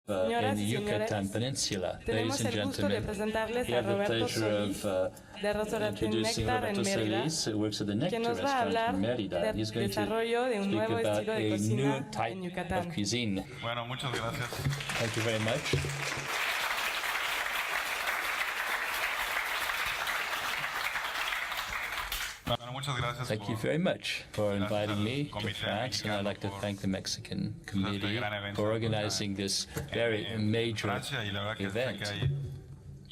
in the Yucatán Peninsula. Ladies and gentlemen, we have the pleasure of introducing Roberto Solís, who works at the Nectar restaurant in Mérida. He's going to speak about a new type of cuisine. Bueno, muchas gracias. Thank you very much. Thank you very much for inviting me to France, and I'd like to thank the Mexican committee for organizing this very major event.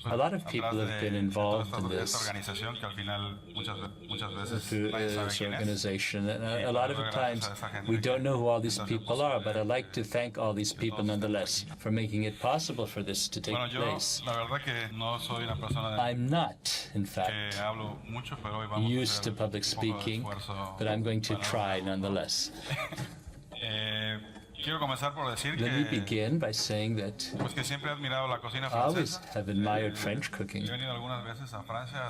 A lot of people have been involved in this through this organization. And a lot of times we don't know who all these people are, but I'd like to thank all these people nonetheless for making it possible for this to take place. I'm not, in fact, used to public speaking, but I'm going to try nonetheless. Let me begin by saying that I always have admired French cooking.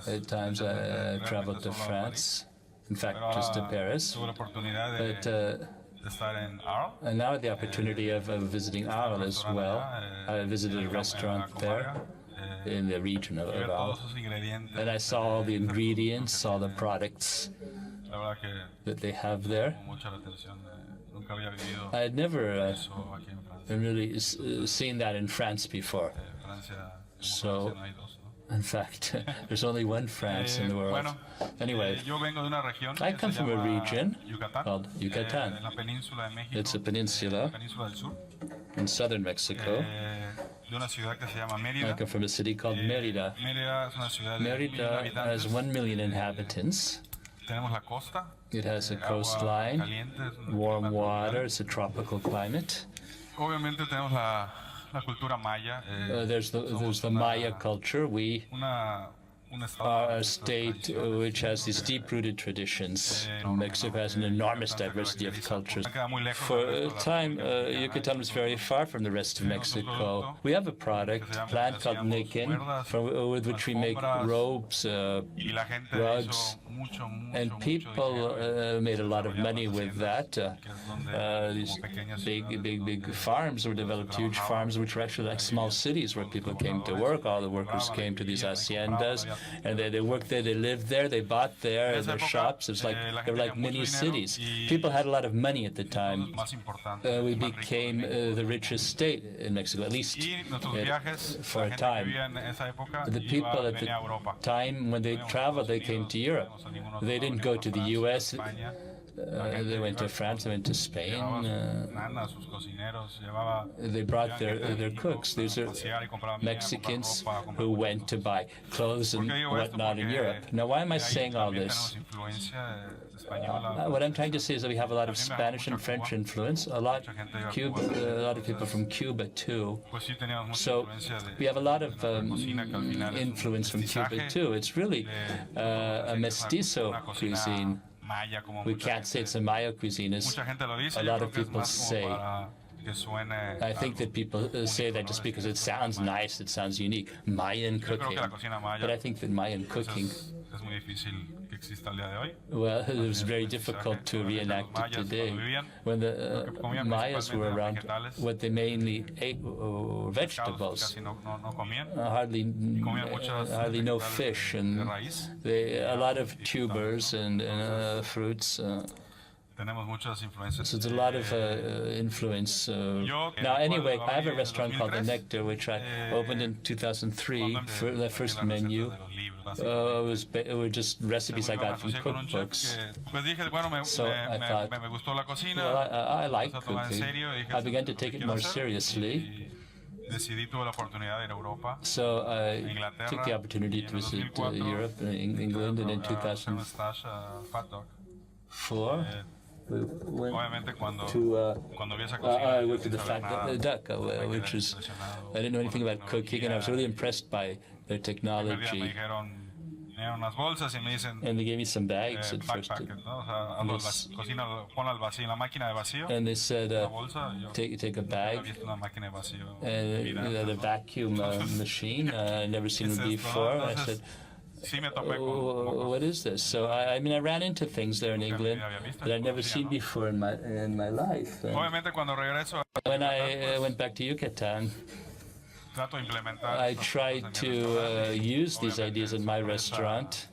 At times I traveled to France, in fact, just to Paris. But and now I had the opportunity of visiting Arles as well. I visited a restaurant there in the region of Arles, and I saw all the ingredients, all the products that they have there. I had never really seen that in France before. So, in fact, there's only one France in the world. Anyway, I come from a region called Yucatán. It's a peninsula in southern Mexico. I come from a city called Mérida. Mérida has 1 million inhabitants. It has a coastline, warm water, it's a tropical climate. There's the Maya culture. We are a state which has these deep-rooted traditions. Mexico has an enormous diversity of cultures. For a time, Yucatán was very far from the rest of Mexico. We have a plant called niquen, with which we make robes, rugs, and people made a lot of money with that. These big farms were developed, huge farms, which were actually like small cities where people came to work. All the workers came to these haciendas, and they worked there, they lived there, they bought there, their shops. It was like they were like mini cities. People had a lot of money at the time. We became the richest state in Mexico, at least for a time. The people at the time, when they traveled, they came to Europe. They didn't go to the U.S. They went to France, they went to Spain. They brought their cooks. These are Mexicans who went to buy clothes and whatnot in Europe. Now, why am I saying all this? What I'm trying to say is that we have a lot of Spanish and French influence, a lot of people from Cuba too. So we have a lot of influence from Cuba too. It's really a mestizo cuisine. We can't say it's a Maya cuisine, as a lot of people say. I think that people say that just because it sounds nice, it sounds unique. Mayan cooking. But I think that Mayan cooking, well, it was very difficult to reenact it today. When the Mayas were around, what they mainly ate were vegetables, hardly no fish, and a lot of tubers and fruits. So there's a lot of influence. Now, anyway, I have a restaurant called The Nectar, which I opened in 2003. For the first menu it were just recipes I got from cookbooks. So I thought, well, I like cooking. I began to take it more seriously. So I took the opportunity to visit Europe, England, and in 2004, we went to, I worked at the Fat Duck, which is, I didn't know anything about cooking, and I was really impressed by their technology. And they gave me some bags at first. And they said, take a bag, and the vacuum machine. I'd never seen it before. I said, what is this? So I mean, I ran into things there in England that I'd never seen before in my life. When I went back to Yucatan, I tried to use these ideas in my restaurant.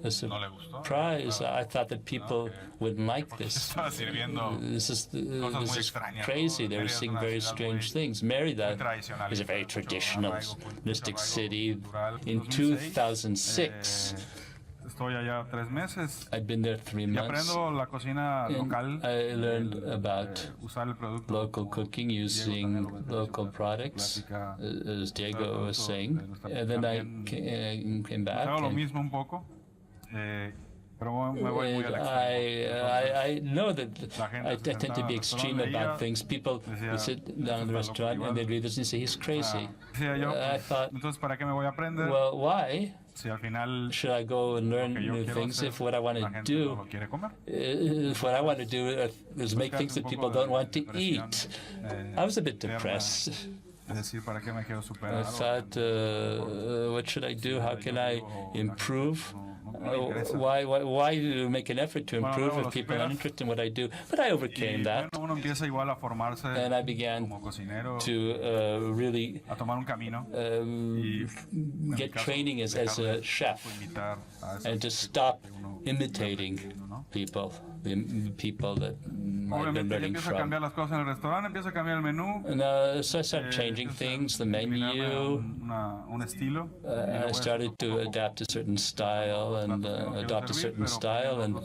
A surprise! I thought that people wouldn't like this. This is crazy. They were seeing very strange things. Mérida is a very traditionalistic city. In 2006, I'd been there 3 months. I learned about local cooking using local products, as Diego was saying. And then I came back. I know that I tend to be extreme about things. People would sit down in the restaurant and they'd read this and say, he's crazy. I thought, well, why should I go and learn new things if what I want to do is make things that people don't want to eat? I was a bit depressed. I thought, what should I do? How can I improve? Why make an effort to improve if people are interested in what I do? But I overcame that, and I began to really get training as a chef, and to stop imitating people, the people that I've been learning from. So I started changing things, the menu. I started to adapt a certain style and adopt a certain style, and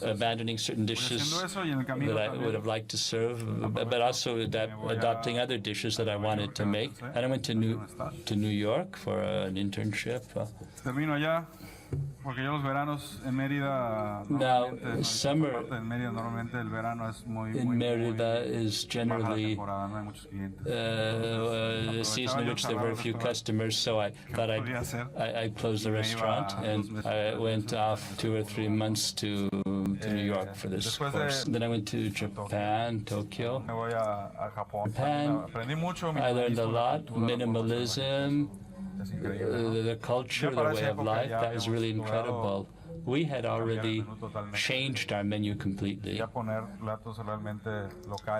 abandoning certain dishes that I would have liked to serve, but also adopting other dishes that I wanted to make. And I went to New York for an internship. Now, summer in Mérida is generally the season in which there were very few customers, so I thought I'd close the restaurant, and I went off 2 or 3 months to New York for this course. Then I went to Japan, Tokyo. Japan, I learned a lot, minimalism, the culture, the way of life. That was really incredible. We had already changed our menu completely,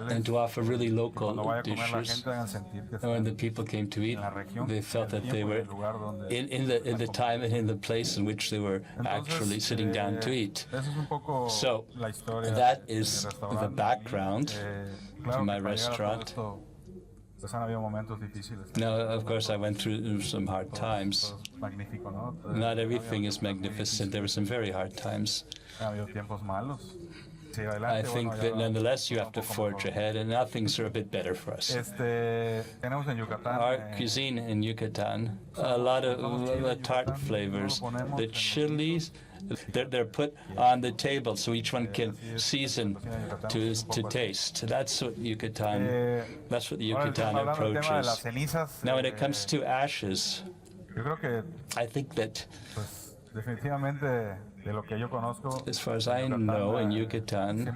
and to offer really local dishes. And when the people came to eat, they felt that they were in the time and in the place in which they were actually sitting down to eat. So that is the background to my restaurant. Now, of course, I went through some hard times. Not everything is magnificent. There were some very hard times. I think that nonetheless you have to forge ahead, and now things are a bit better for us. Our cuisine in Yucatan, a lot of tart flavors. The chilies, they're put on the table so each one can season to taste. That's what the Yucatan approach is. Now, when it comes to ashes, I think that as far as I know, in Yucatan,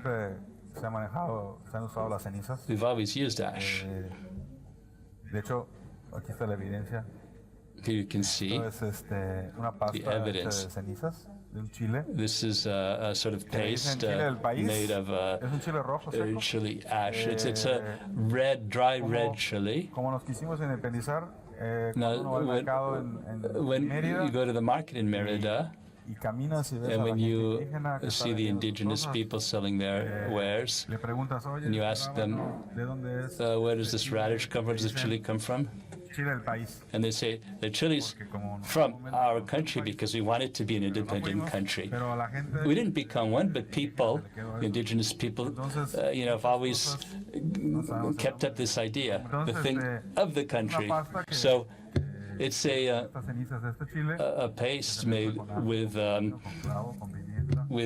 we've always used ash. Here you can see the evidence. This is a sort of paste made of chili ash. It's a dry red chili. Now, when you go to the market in Mérida, and when you see the indigenous people selling their wares, and you ask them, where does this radish come from, where does this chili come from? And they say, the chili's from our country because we want it to be an independent country. We didn't become one, but people, indigenous people, have always kept up this idea, the thing of the country. So it's a paste made with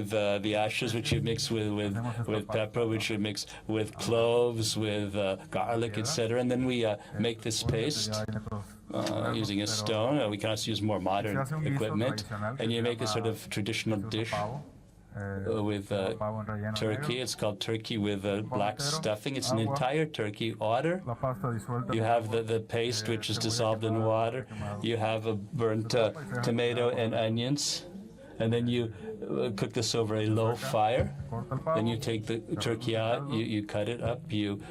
the ashes, which you mix with pepper, which you mix with cloves, with garlic, etc. And then we make this paste using a stone. We can also use more modern equipment. And you make a sort of traditional dish with turkey. It's called turkey with black stuffing. It's an entire turkey. Water. You have the paste, which is dissolved in water. You have a burnt tomato and onions. And then you cook this over a low fire. Then you take the turkey out, you cut it up, you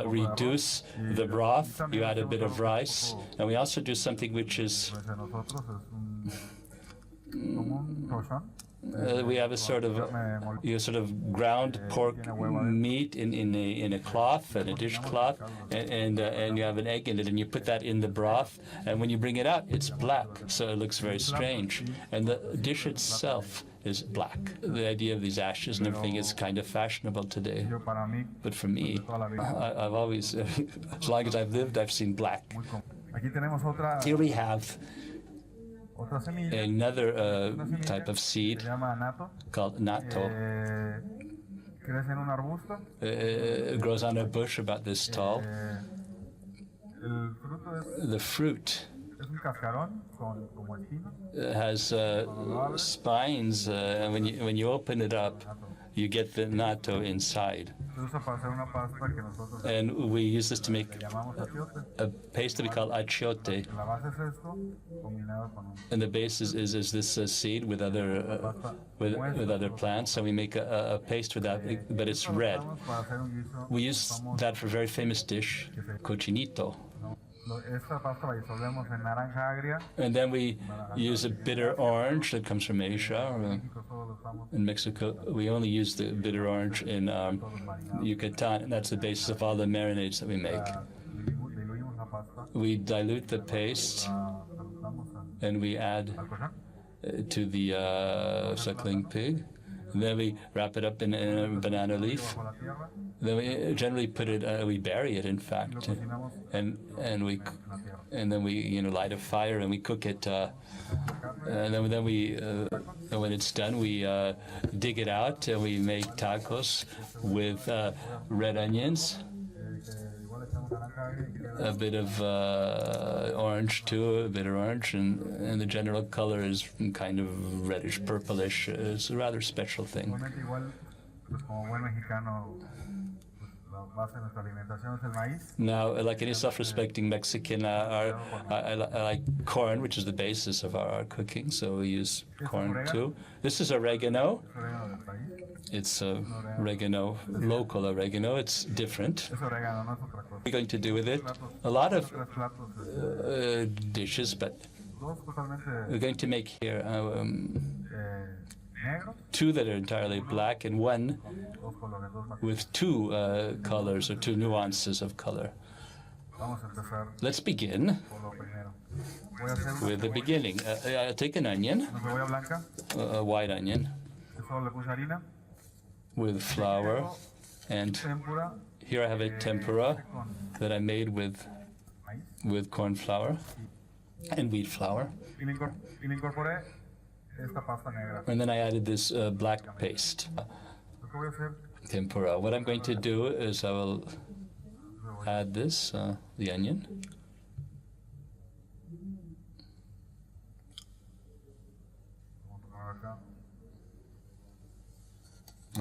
reduce the broth, you add a bit of rice. And we also do something which is we have a sort of ground pork meat in a cloth, in a dishcloth, and you have an egg in it, and you put that in the broth, and when you bring it out, it's black, so it looks very strange. And the dish itself is black. The idea of these ashes and everything is kind of fashionable today. But for me, I've always, as long as I've lived, I've seen black. Here we have another type of seed called natto. It grows on a bush about this tall. The fruit has spines, and when you open it up, you get the natto inside. And we use this to make a paste that we call achiote. And the base is this seed with other plants, and we make a paste with that, but it's red. We use that for a very famous dish, cochinito. And then we use a bitter orange that comes from Asia. In Mexico, we only use the bitter orange in Yucatán, and that's the basis of all the marinades that we make. We dilute the paste, and we add to the suckling pig. And then we wrap it up in a banana leaf. Then we generally put it, we bury it, in fact, and then we light a fire and we cook it. And then we, when it's done, we dig it out and we make tacos with red onions, a bit of orange too, a bit of orange, and the general color is kind of reddish purplish. It's a rather special thing. Now, like any self-respecting Mexican, I like corn, which is the basis of our cooking, so we use corn too. This is oregano. It's oregano, local oregano. It's different. What are we going to do with it? A lot of dishes, but we're going to make here two that are entirely black and one with two colors or two nuances of color. Let's begin with the beginning. I'll take an onion, a white onion, with flour, and here I have a tempura that I made with corn flour and wheat flour. And then I added this black paste, tempura. What I'm going to do is I will add this, the onion.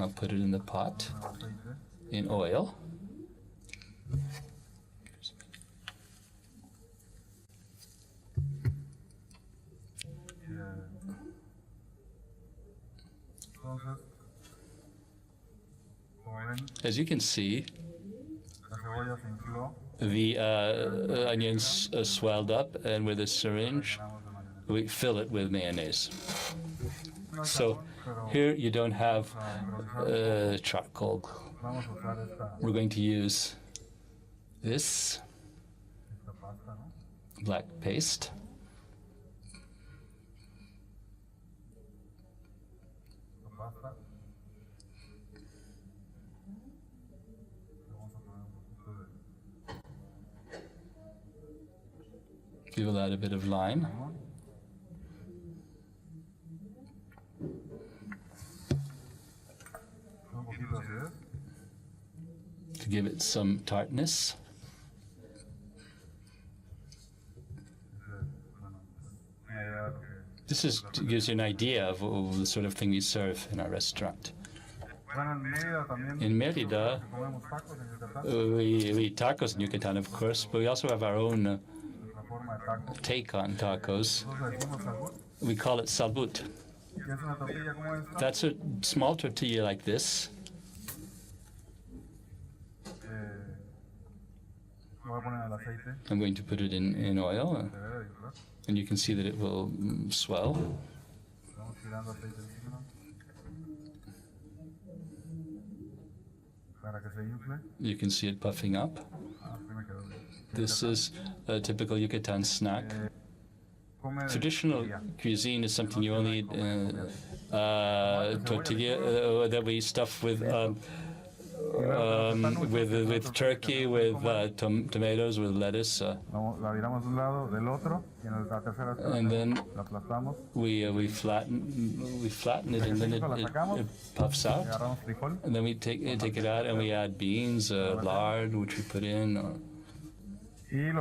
I'll put it in the pot in oil. As you can see, the onions swelled up, and with a syringe, we fill it with mayonnaise. So here you don't have charcoal. We're going to use this black paste. We will add a bit of lime. To give it some tartness. gives you an idea of the sort of thing we serve in our restaurant. In Mérida, we eat tacos in Yucatan, of course, but we also have our own take on tacos. We call it salbut. That's a small tortilla like this. I'm going to put it in oil, and you can see that it will swell. You can see it puffing up. This is a typical Yucatan snack. Traditional cuisine is something you only eat tortilla that we stuff with turkey, with tomatoes, with lettuce. And then we flatten it, and then it puffs out. And then we take it out, and we add beans, lard, which we put in. And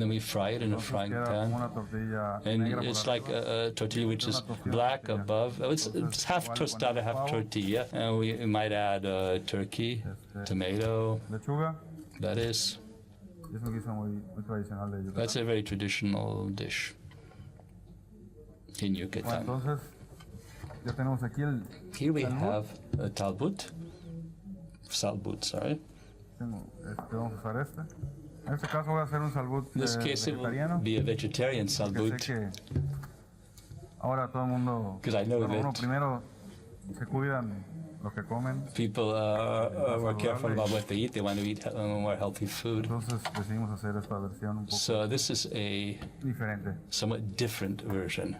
then we fry it in a frying pan. And it's like a tortilla which is black above. It's half tostada, half tortilla. And we might add turkey, tomato, lettuce. That's a very traditional dish in Yucatan. Here we have a salbut, sorry. In this case, it will be a vegetarian salbut, because I know that people are more careful about what they eat. They want to eat more healthy food. So this is a somewhat different version.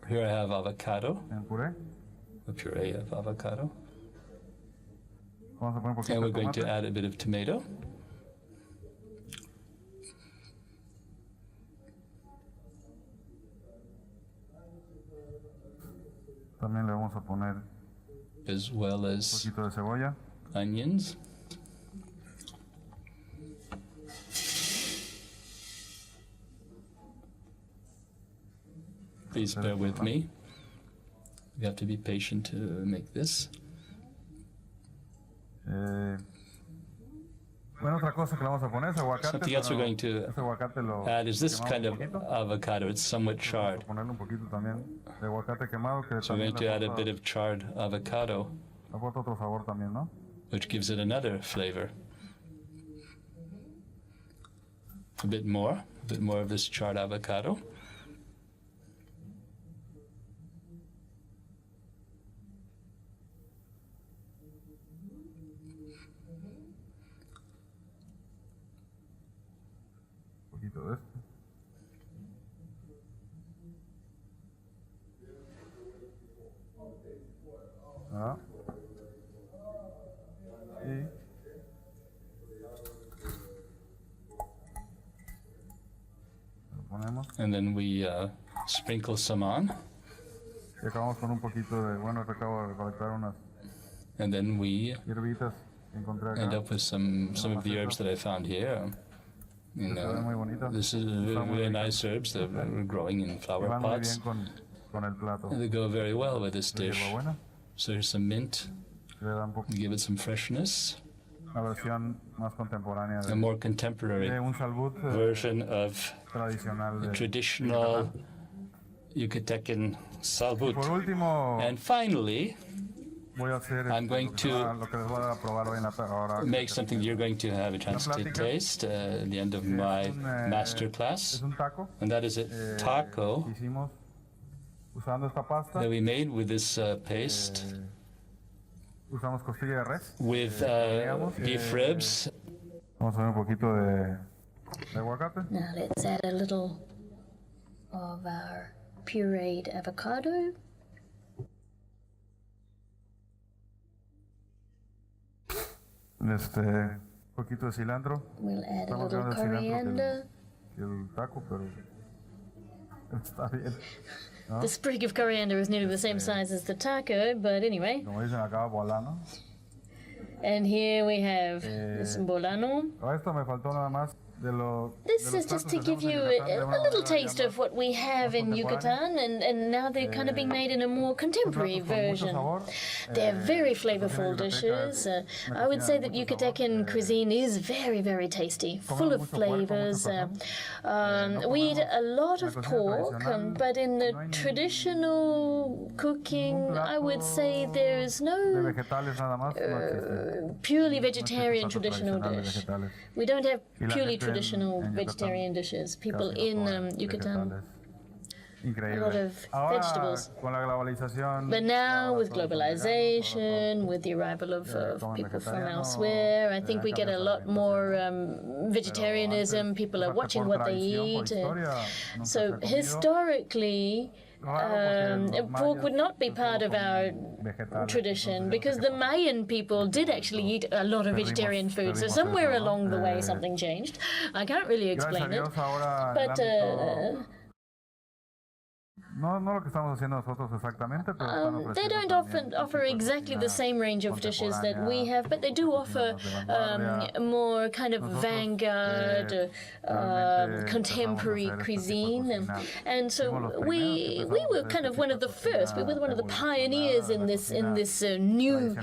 Here I have avocado, a puree of avocado. And we're going to add a bit of tomato. As well as onions. Please bear with me. You have to be patient to make this. Something else we're going to add is this kind of avocado. It's somewhat charred. So we're going to add a bit of charred avocado, which gives it another flavor. A bit more of this charred avocado. And then we sprinkle some on. And then we end up with some of the herbs that I found here. This is very nice herbs that are growing in flower pots. And they go very well with this dish. So here's some mint. Give it some freshness. A more contemporary version of the traditional Yucatecan salbut. And finally, I'm going to make something you're going to have a chance to taste at the end of my master class. And that is a taco that we made with this paste, with beef ribs. Now let's add a little of our pureed avocado. Poquito de cilantro. We'll add a little coriander. Está bien. The sprig of coriander is nearly the same size as the taco, but anyway. Como dicen acá, bolano. And here we have some bolano. A esto me faltó nada más This is just to give you a little taste of what we have in Yucatan, and now they're kind of being made in a more contemporary version. They're very flavorful dishes. I would say that Yucatecan cuisine is very, very tasty, full of flavors. We eat a lot of pork, but in the traditional cooking, I would say there's no purely vegetarian traditional dish. We don't have purely traditional vegetarian dishes. People in Yucatan, a lot of vegetables. But now, with globalization, with the arrival of people from elsewhere, I think we get a lot more vegetarianism. People are watching what they eat. So historically, pork would not be part of our tradition because the Mayan people did actually eat a lot of vegetarian food. So somewhere along the way something changed. I can't really explain it. But they don't often offer exactly the same range of dishes that we have, but they do offer more kind of vanguard, contemporary cuisine. And so we were kind of one of the first. We were one of the pioneers in this new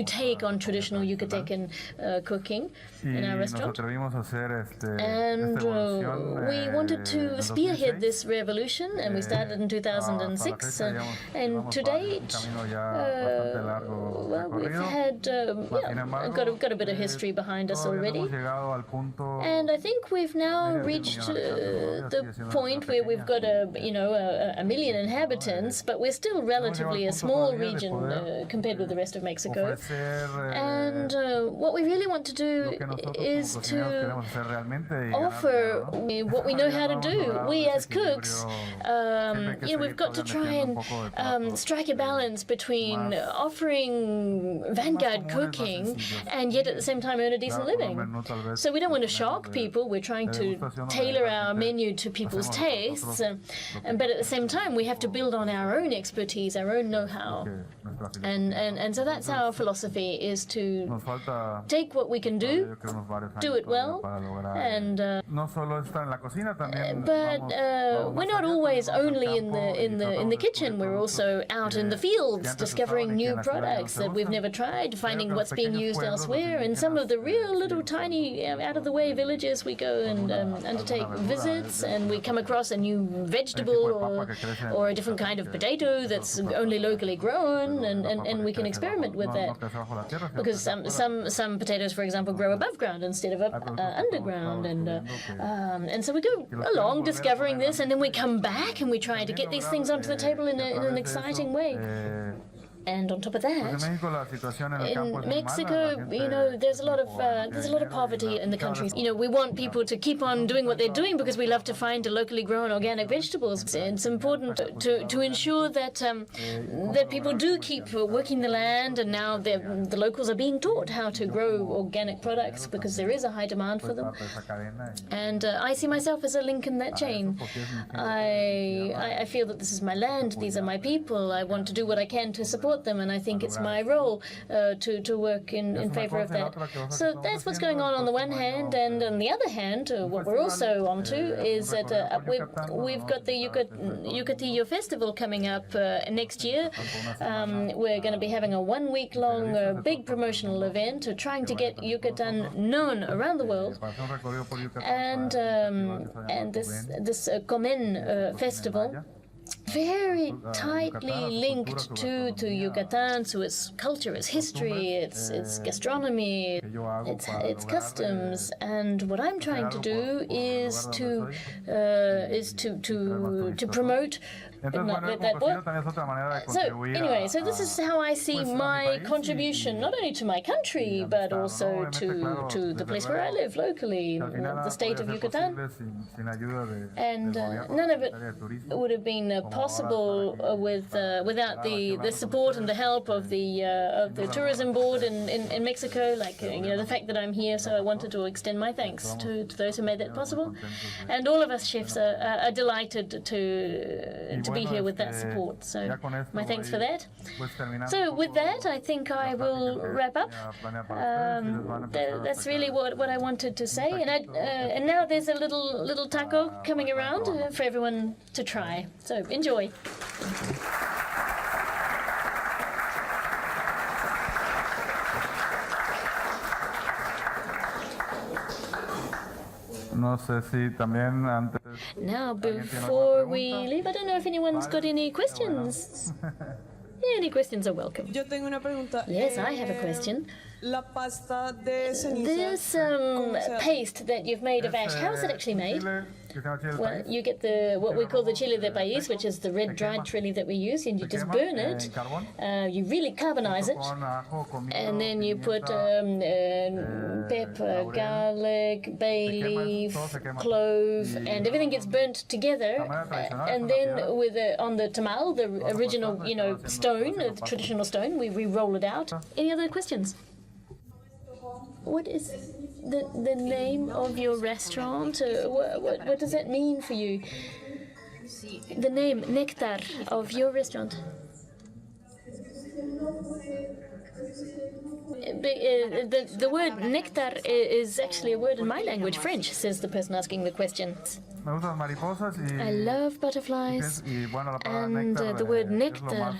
take on traditional Yucatecan cooking in our restaurant. And we wanted to spearhead this revolution. And we started in 2006, and to date, well, we've had got a bit of history behind us already, and I think we've now reached the point where we've got a million inhabitants, but we're still relatively a small region compared with the rest of Mexico. And what we really want to do is to offer what we know how to do. We as cooks. We've got to try and strike a balance between offering vanguard cooking and yet at the same time earn a decent living. So we don't want to shock people. We're trying to tailor our menu to people's tastes, but at the same time we have to build on our own expertise, our own know-how. And so that's our philosophy, is to take what we can do it well, and but we're not always only in the kitchen. We're also out in the fields discovering new products that we've never tried, finding what's being used elsewhere. In some of the real little tiny out-of-the-way villages, we go and undertake visits, and we come across a new vegetable or a different kind of potato that's only locally grown, and we can experiment with that. Because some potatoes, for example, grow above ground instead of underground, and so we go along discovering this, and then we come back and we try to get these things onto the table in an exciting way. And on top of that, in Mexico, there's a lot of poverty in the country. We want people to keep on doing what they're doing because we love to find locally grown organic vegetables. It's important to ensure that that people do keep working the land, and now the locals are being taught how to grow organic products because there is a high demand for them. And I see myself as a link in that chain. I feel that this is my land, these are my people. I want to do what I can to support them, and I think it's my role to work in favor of that. So that's what's going on the one hand, and on the other hand, what we're also onto is that we've got the Yucatillo Festival coming up next year. We're going to be having a one-week-long big promotional event trying to get Yucatan known around the world. And this Comen festival, very tightly linked to Yucatan, so its culture, its history, its gastronomy, its customs. And what I'm trying to do is to promote. So this is how I see my contribution, not only to my country, but also to the place where I live locally, the state of Yucatan. And none of it would have been possible without the support and the help of the tourism board in Mexico. Like the fact that I'm here, so I wanted to extend my thanks to those who made that possible. And all of us chefs are delighted to to be here with that support. So my thanks for that. So with that, I think I will wrap up. That's really what I wanted to say. And now there's a little taco coming around for everyone to try. So enjoy. No sé si también antes. Now, before we leave, I don't know if anyone's got any questions. Any questions are welcome. Yo tengo una pregunta. Yes, I have a question. La pasta de ceniza. This paste that you've made of ash, how is it actually made? Well, you get what we call the chile de país, which is the red dried chili that we use, and you just burn it. You really carbonize it, and then you put pepper, garlic, bay leaf, clove, and everything gets burnt together. And then on the tamal, the original, stone, the traditional stone, we roll it out. Any other questions? What is the name of your restaurant? What does that mean for you? The name, Nectar, of your restaurant. The word nectar is actually a word in my language, French, says the person asking the question. I love butterflies, and the word nectar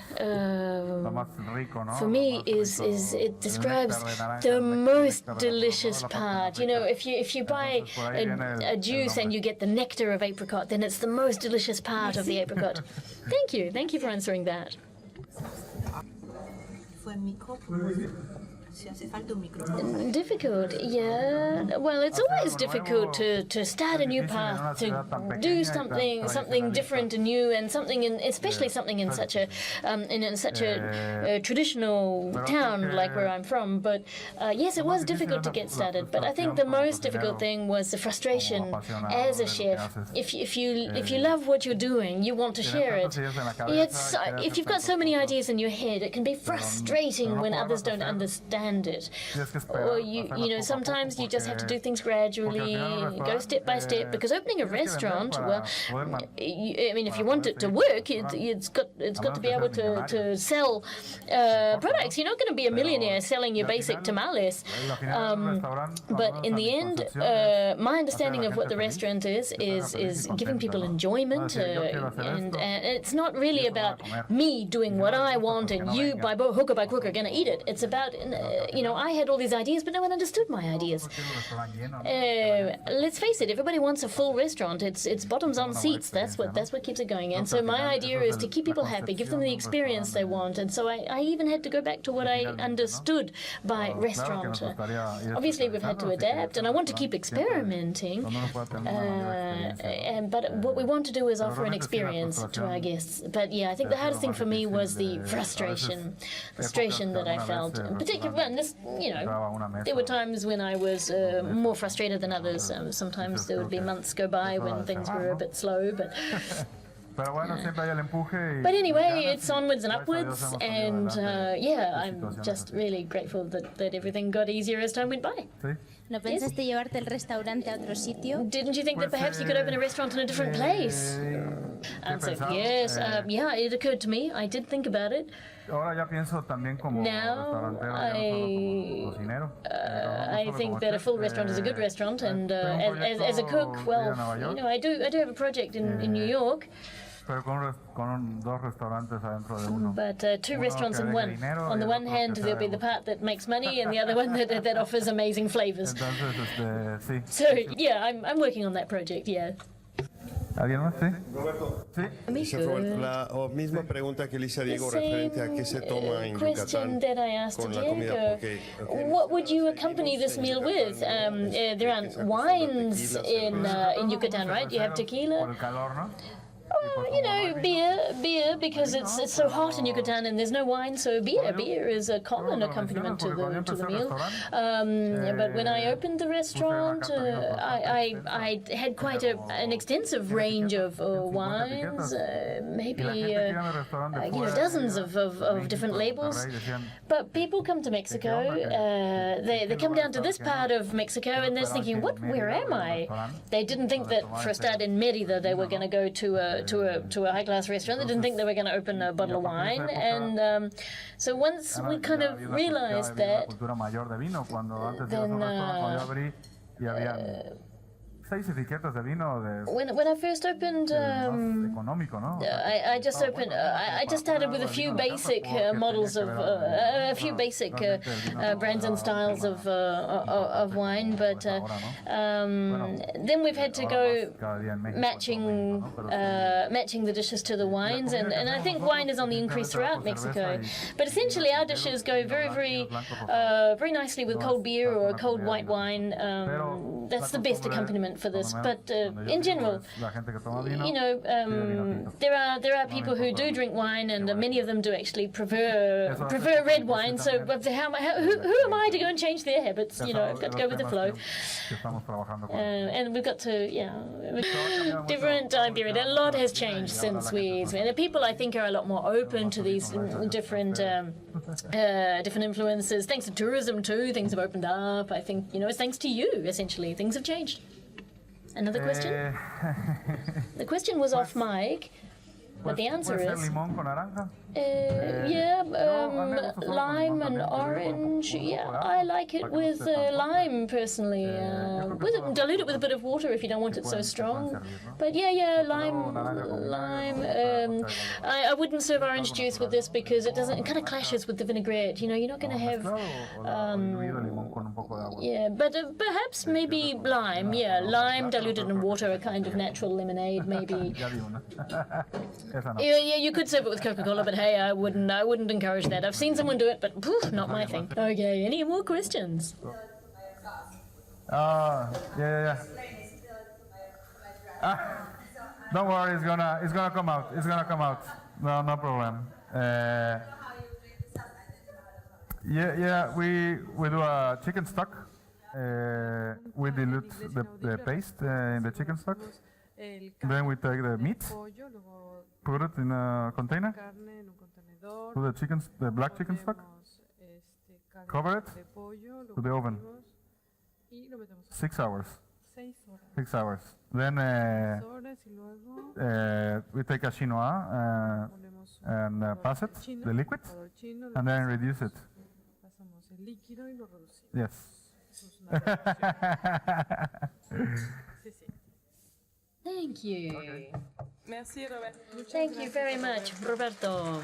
for me it describes the most delicious part. If you buy a juice and you get the nectar of apricot, then it's the most delicious part of the apricot. Thank you for answering that. Difficult, yeah. Well, it's always difficult to start a new path, to do something different and new, and especially something in such a traditional town like where I'm from. But yes, it was difficult to get started. But I think the most difficult thing was the frustration as a chef. If you love what you're doing, you want to share it. If you've got so many ideas in your head, it can be frustrating when others don't understand it. Or sometimes you just have to do things gradually, go step by step, because opening a restaurant, well, if you want it to work, it's got to be able to sell products. You're not going to be a millionaire selling your basic tamales. But in the end, my understanding of what the restaurant is giving people enjoyment, and it's not really about me doing what I want and you by hook or by crook are going to eat it. It's about I had all these ideas, but no one understood my ideas. Let's face it, everybody wants a full restaurant. It's bottoms on seats. That's what keeps it going. And so my idea is to keep people happy, give them the experience they want. And so I even had to go back to what I understood by restaurant. Obviously, we've had to adapt, and I want to keep experimenting. But what we want to do is offer an experience to our guests. But yeah, I think the hardest thing for me was the frustration that I felt. Particularly, there were times when I was more frustrated than others. Sometimes there would be months go by when things were a bit slow, but anyway, it's onwards and upwards, and I'm just really grateful that everything got easier as time went by. ¿No pensaste llevarte el restaurante a otro sitio? Didn't you think that perhaps you could open a restaurant in a different place? Answer, yes. It occurred to me. I did think about it. Now, I think that a full restaurant is a good restaurant, and as a cook, well, I do have a project in New York. But two restaurants in one. On the one hand, there'll be the part that makes money, and the other one that offers amazing flavors. So, yeah, I'm working on that project, yeah. ¿Alguien más? Sí. Roberto, Amigo. la misma pregunta que le hice a Diego referente a qué se toma en Yucatán that I asked con la comida, porque what would you accompany this meal with? There aren't wines in Yucatan, right? You have tequila. Beer, because it's so hot in Yucatan and there's no wine, so beer is a common accompaniment to the meal. But when I opened the restaurant, I had quite an extensive range of wines, maybe dozens of different labels. But people come to Mexico, they come down to this part of Mexico and they're thinking, where am I? They didn't think that for a start in Mérida they were going to go to to a high-class restaurant. They didn't think they were going to open a bottle of wine. And so once we kind of realized that, then when I first opened, I just started with a few basic models of a few basic brands and styles of wine, but then we've had to go matching the dishes to the wines, and I think wine is on the increase throughout Mexico. But essentially, our dishes go very nicely with cold beer or a cold white wine. That's the best accompaniment for this, but in general, you know, there are people who do drink wine, and many of them do actually prefer red wine. So, who am I to go and change their habits? You know, I've got to go with the flow. And we've got to, different time period. A lot has changed since the people, I think, are a lot more open to these different influences. Thanks to tourism too, things have opened up. I think, you know, it's thanks to you, essentially. Things have changed. Another question? The question was off mic, but the answer is... lime and orange. Yeah, I like it with lime personally. Dilute it with a bit of water if you don't want it so strong. But lime. I wouldn't serve orange juice with this because it kind of clashes with the vinaigrette. You know, you're not going to have. But perhaps maybe lime. Yeah, lime diluted in water, a kind of natural lemonade, maybe. You could serve it with Coca-Cola, but hey, I wouldn't encourage that. I've seen someone do it, but not my thing. Okay, any more questions? Don't worry, it's gonna come out. It's gonna come out. No problem. We do a chicken stock. We dilute the paste in the chicken stock. Then we take the meat, put it in a container, put the black chicken stock, cover it, to the oven. 6 hours. 6 hours. Then we take a chinois and pass it, the liquid, and then reduce it. Yes. Thank you. Merci, Roberto. Thank you very much, Roberto.